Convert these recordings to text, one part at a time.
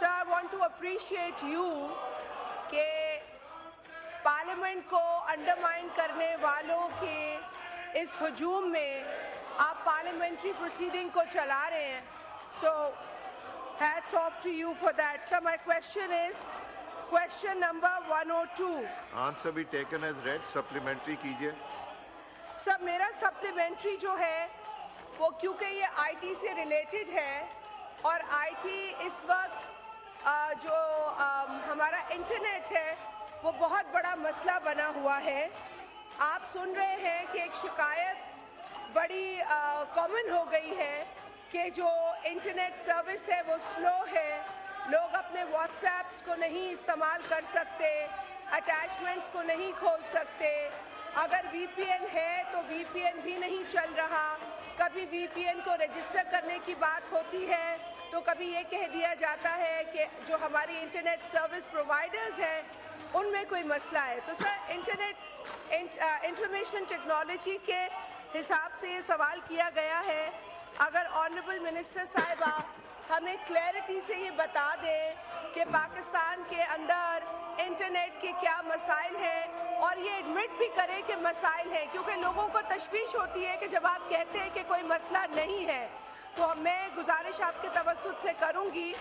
Sir, I want to appreciate you کہ parliament کو undermine کرنے والوں کے اس ہجوم میں آپ پارلیمنٹری پروسیڈنگ کو چلا رہے ہیں. So, hats off to you for that. So my question is, question number 102. Answer be taken as read. Supplementary کیجیے. سر میرا سپلیمنٹری جو ہے وہ کیونکہ یہ آئی ٹی سے ریلیٹڈ ہے اور آئی ٹی اس وقت جو ہمارا انٹرنیٹ ہے وہ بہت بڑا مسئلہ بنا ہوا ہے. آپ سن رہے ہیں کہ ایک شکایت بڑی کامن ہو گئی ہے کہ جو انٹرنیٹ سروس ہے وہ سلو ہے, لوگ اپنے واٹس ایپس کو نہیں استعمال کر سکتے, اٹیچمنٹس کو نہیں کھول سکتے, اگر وی پی این ہے تو وی پی این بھی نہیں چل رہا, کبھی وی پی این کو رجسٹر کرنے کی بات ہوتی ہے تو کبھی یہ کہہ دیا جاتا ہے کہ جو ہماری انٹرنیٹ سروس پرووائڈرز ہیں ان میں کوئی مسئلہ ہے. تو سر انٹرنیٹ انفارمیشن ٹیکنالوجی کے حساب سے یہ سوال کیا گیا ہے, اگر آنریبل منسٹر صاحبہ ہمیں کلیئرٹی سے یہ بتا دیں کہ پاکستان کے اندر انٹرنیٹ کے کیا مسائل ہیں اور یہ ایڈمٹ بھی کرے کہ مسائل ہیں, کیونکہ لوگوں کو تشویش ہوتی ہے کہ جب آپ کہتے ہیں کہ کوئی مسئلہ نہیں ہے تو میں گزارش آپ کے توسط سے کروں گی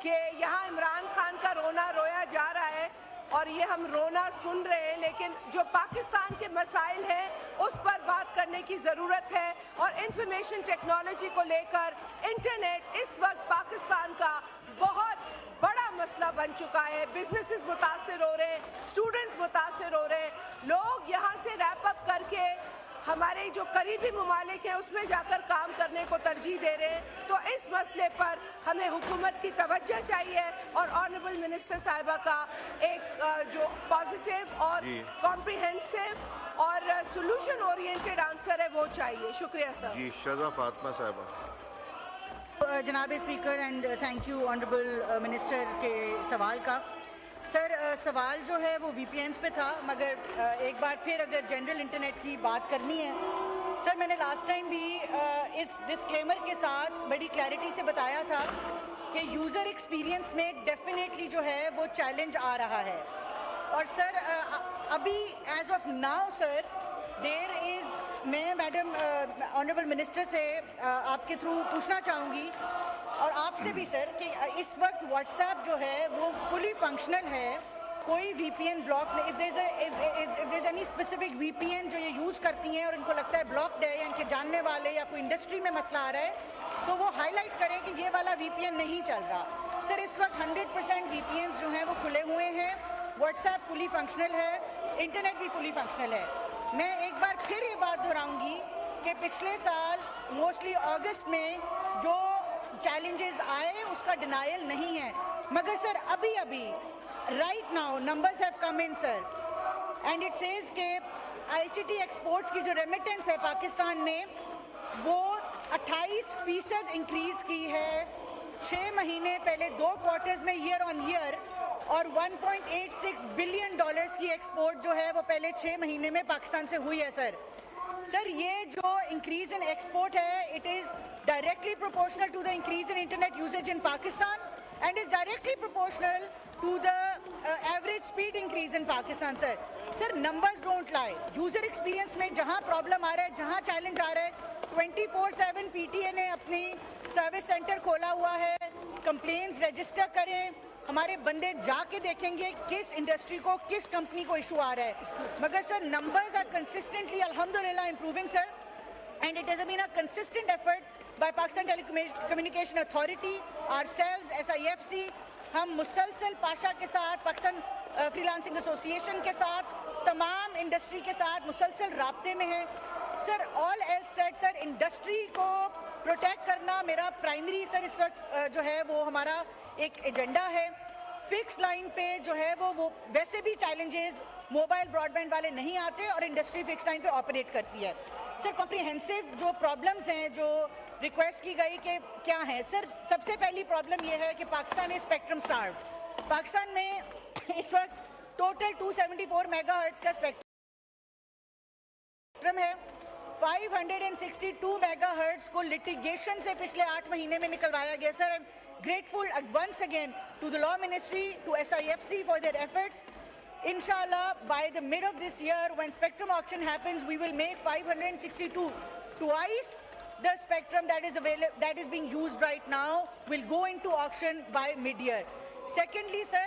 کہ یہاں عمران خان کا رونا رویا جا رہا ہے اور یہ ہم رونا سن رہے ہیں, لیکن جو پاکستان کے مسائل ہیں اس پر بات کرنے کی ضرورت ہے. اور انفارمیشن ٹیکنالوجی کو لے کر انٹرنیٹ اس وقت پاکستان کا بہت بڑا مسئلہ بن چکا ہے. بزنسز متاثر ہو رہے ہیں, اسٹوڈنٹس متاثر ہو رہے ہیں, لوگ یہاں سے ریپ اپ کر کے ہمارے جو قریبی ممالک ہیں اس میں جا کر کام کرنے کو ترجیح دے رہے ہیں. تو اس مسئلے پر ہمیں حکومت کی توجہ چاہیے اور آنریبل منسٹر صاحبہ کا ایک جو پازیٹیو اور کمپریہنسو اور سولوشن اورینٹڈ آنسر ہے وہ چاہیے. شکریہ سر. جی شزا فاطمہ صاحبہ. جناب speaker and thank you honourable minister کے سوال کا. سر سوال جو ہے وہ وی پی اینس پہ تھا, مگر ایک بار پھر اگر جنرل انٹرنیٹ کی بات کرنی ہے, سر میں نے لاسٹ ٹائم بھی اس ڈسکلیمر کے ساتھ بڑی کلیئرٹی سے بتایا تھا کہ یوزر ایکسپیرینس میں ڈیفینیٹلی جو ہے وہ چیلنج آ رہا ہے. اور سر ابھی ایز آف ناؤ سر دیر از, میں میڈم آنریبل منسٹر سے آپ کے تھرو پوچھنا چاہوں گی اور آپ سے بھی سر کہ اس وقت واٹس ایپ جو ہے وہ فلی فنکشنل ہے, کوئی وی پی این بلاک نہیں. If there is any specific V P N جو یہ یوز کرتی ہیں اور ان کو لگتا ہے بلاکڈ ہے یا ان کے جاننے والے یا کوئی انڈسٹری میں مسئلہ آ رہا ہے تو وہ ہائی لائٹ کریں کہ یہ والا وی پی این نہیں چل رہا. سر اس وقت 100% وی پی اینز جو ہیں وہ کھلے ہوئے ہیں, واٹس ایپ فلی فنکشنل ہے, انٹرنیٹ بھی فلی فنکشنل ہے. میں ایک بار پھر یہ بات دہراؤں گی کہ پچھلے سال موسٹلی اگست میں جو چیلنجز آئے اس کا ڈینائل نہیں ہے, مگر سر ابھی right now numbers have come in sir and it says کہ آئی سی ٹی ایکسپورٹس کی جو ریمیٹنس ہے پاکستان میں وہ 28% انکریز کی ہے 6 مہینے پہلے 2 کوارٹرز میں ایئر آن ایئر, اور 1.86 بلین ڈالرز کی ایکسپورٹ جو ہے وہ پہلے 6 مہینے میں پاکستان سے ہوئی ہے. سر یہ جو انکریز ان ایکسپورٹ ہے it is directly proportional to the increase in internet usage in Pakistan and is directly proportional to the average speed increase in Pakistan. Sir numbers don't lie. User experience میں جہاں problem آ رہا ہے, جہاں challenge آ رہا ہے, 24/7 P T A نے اپنی service centre کھولا ہوا ہے, کمپلینز رجسٹر کریں, ہمارے بندے جا کے دیکھیں گے کس انڈسٹری کو کس کمپنی کو ایشو آ رہا ہے. مگر سر نمبرز آر کنسسٹنٹلی الحمدللہ improving sir, and it has been a consistent effort by Pakistan telecommunication authority, آر سیلز, SIFC. ہم مسلسل پاشا کے ساتھ, پاکستان فری لانسنگ ایسوسیشن کے ساتھ, تمام انڈسٹری کے ساتھ مسلسل رابطے میں ہیں. سر آل ایلس سیٹ سر انڈسٹری کو پروٹیکٹ کرنا میرا پرائمری سر اس وقت جو ہے وہ ہمارا ایک ایجنڈا ہے. فکس لائن پہ جو ہے وہ ویسے بھی چیلنجز موبائل براڈ بینڈ والے نہیں آتے اور انڈسٹری فکس لائن پہ آپریٹ کرتی ہے. سر کمپریہنسو جو پرابلمز ہیں جو ریکویسٹ کی گئی کہ کیا ہیں, سر سب سے پہلی پرابلم یہ ہے کہ پاکستان ہے اسپیکٹرم اسٹاروڈ. پاکستان میں اس وقت ٹوٹل 274 میگا ہرٹز کا اسپیکٹرم ہے. 562 میگا ہرٹز کو لٹیگیشن سے پچھلے 8 مہینے میں نکلوایا گیا. سر grateful once again to the Law Ministry, to SIFC for their efforts. Inshallah, by the mid of this year, when spectrum auction happens, we will make 562, twice the spectrum that is being used right now, will go into auction by mid-year. Secondly, sir,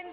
in.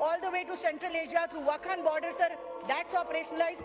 all the way to Central Asia through Wakhan border, sir. That's operationalized.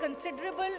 considerable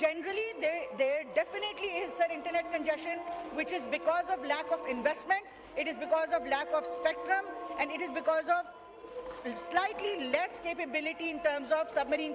generally there definitely is, sir, internet congestion, which is because of lack of investment, it is because of lack of spectrum, and it is because of slightly less capability in terms of submarine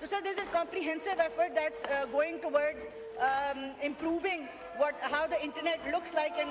So sir, there's a comprehensive effort that's going towards improving how the internet looks like and